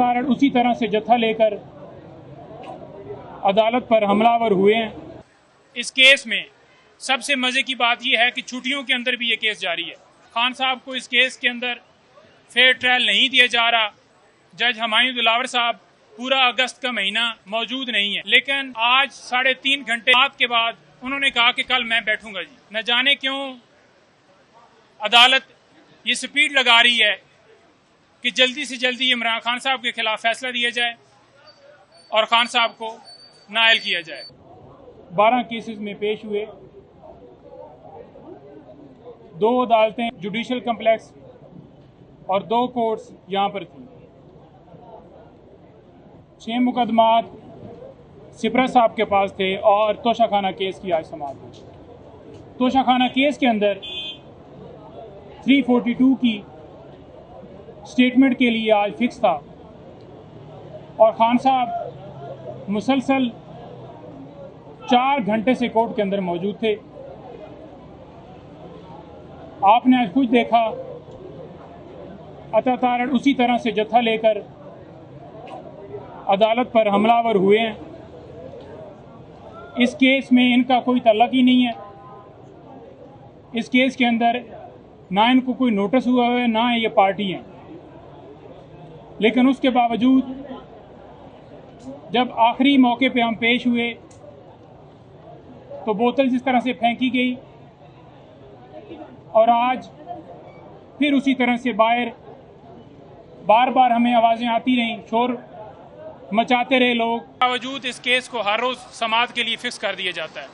कारण उसी तरह से जत्था लेकर अदालत पर हमलावर हुए हैं। इस केस में सबसे मजे की बात यह है कि छुट्टियों के अंदर भी ये केस जारी है। खान साहब को इस केस के अंदर फेयर ट्रायल नहीं दिया जा रहा। जज हुमायूं दिलावर साहब पूरा अगस्त का महीना मौजूद नहीं है, लेकिन आज 3.5 घंटे बाद के बाद उन्होंने कहा कि कल मैं बैठूंगा जी। न जाने क्यों अदालत ये स्पीड लगा रही है कि जल्दी से जल्दी इमरान खान साहब के खिलाफ फैसला दिया जाए और खान साहब को नायल किया जाए। 12 केसेस में पेश हुए। 2 अदालतें जुडिशल कम्प्लेक्स और 2 कोर्ट्स यहाँ पर थी। 6 मुकदमात सिपरा साहब के पास थे और तोशाखाना केस की आज समाअत हुई। तोशाखाना केस के अंदर 342 की स्टेटमेंट के लिए आज फिक्स था और खान साहब मुसलसल 4 घंटे से कोर्ट के अंदर मौजूद थे। आपने आज कुछ देखा, अतातारण उसी तरह से जत्था लेकर अदालत पर हमलावर हुए हैं। इस केस में इनका कोई तल्लक ही नहीं है। इस केस के अंदर ना इनको कोई नोटिस हुआ है, ना ये पार्टी हैं, लेकिन उसके बावजूद जब आखिरी मौके पे हम पेश हुए तो बोतल जिस तरह से फेंकी गई और आज फिर उसी तरह से बार बार हमें आवाज़ें आती रहीं, शोर मचाते रहे लोग। बावजूद इस केस को हर रोज़ समाअत के लिए फिक्स कर दिया जाता है।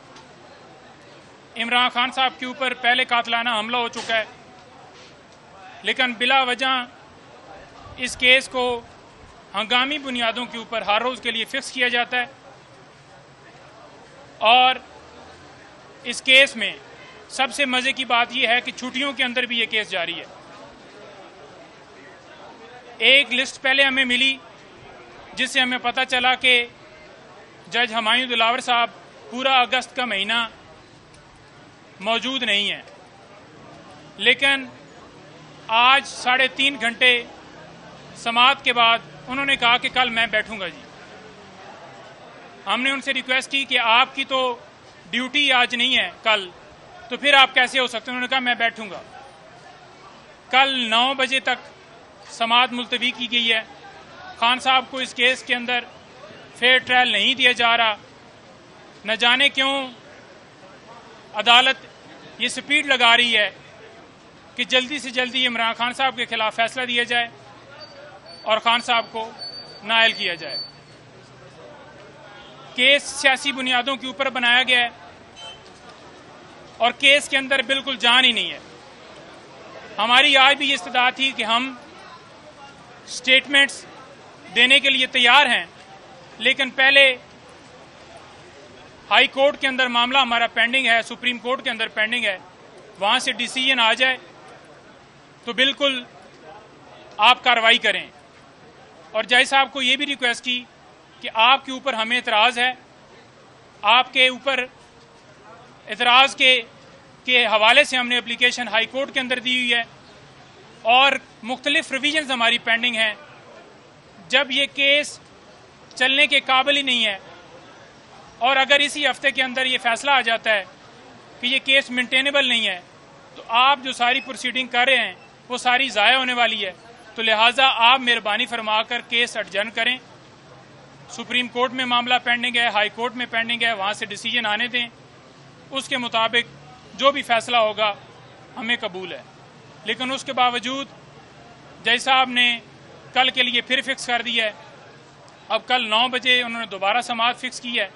इमरान खान साहब के ऊपर पहले कातलाना हमला हो चुका है, लेकिन बिला वजह इस केस को हंगामी बुनियादों के ऊपर हर रोज़ के लिए फिक्स किया जाता है। और इस केस में सबसे मज़े की बात यह है कि छुट्टियों के अंदर भी ये केस जारी है। एक लिस्ट पहले हमें मिली जिससे हमें पता चला कि जज हुमायूं दिलावर साहब पूरा अगस्त का महीना मौजूद नहीं है, लेकिन आज 3.5 घंटे समाअत के बाद उन्होंने कहा कि कल मैं बैठूंगा जी। हमने उनसे रिक्वेस्ट की कि आपकी तो ड्यूटी आज नहीं है कल, तो फिर आप कैसे हो सकते हैं। उन्होंने कहा मैं बैठूंगा। कल 9 बजे तक समाअत मुलतवी की गई है। खान साहब को इस केस के अंदर फेयर ट्रायल नहीं दिया जा रहा। न जाने क्यों अदालत ये स्पीड लगा रही है कि जल्दी से जल्दी इमरान खान साहब के खिलाफ फैसला दिया जाए और खान साहब को नायल किया जाए। केस सियासी बुनियादों के ऊपर बनाया गया है और केस के अंदर बिल्कुल जान ही नहीं है। हमारी आज भी ये इस्तदा थी कि हम स्टेटमेंट्स देने के लिए तैयार हैं, लेकिन पहले हाई कोर्ट के अंदर मामला हमारा पेंडिंग है, सुप्रीम कोर्ट के अंदर पेंडिंग है, वहां से डिसीजन आ जाए तो बिल्कुल आप कार्रवाई करें। और जज साहब को ये भी रिक्वेस्ट की कि आपके ऊपर हमें एतराज़ है, आपके ऊपर एतराज़ के हवाले से हमने एप्लीकेशन हाई कोर्ट के अंदर दी हुई है और मुख्तलिफ रिविजन्स हमारी पेंडिंग हैं। जब ये केस चलने के काबिल ही नहीं है और अगर इसी हफ्ते के अंदर ये फैसला आ जाता है कि ये केस मेंटेनेबल नहीं है, तो आप जो सारी प्रोसीडिंग कर रहे हैं वो सारी ज़ाया होने वाली है। तो लिहाजा आप मेहरबानी फरमा कर केस एडजर्न करें। सुप्रीम कोर्ट में मामला पेंडिंग है, हाई कोर्ट में पेंडिंग है, वहाँ से डिसीजन आने दें। उसके मुताबिक जो भी फैसला होगा हमें कबूल है। लेकिन उसके बावजूद जज साहब ने कल के लिए फिर फिक्स कर दिया है। अब कल 9 बजे उन्होंने दोबारा समाअत फिक्स की है।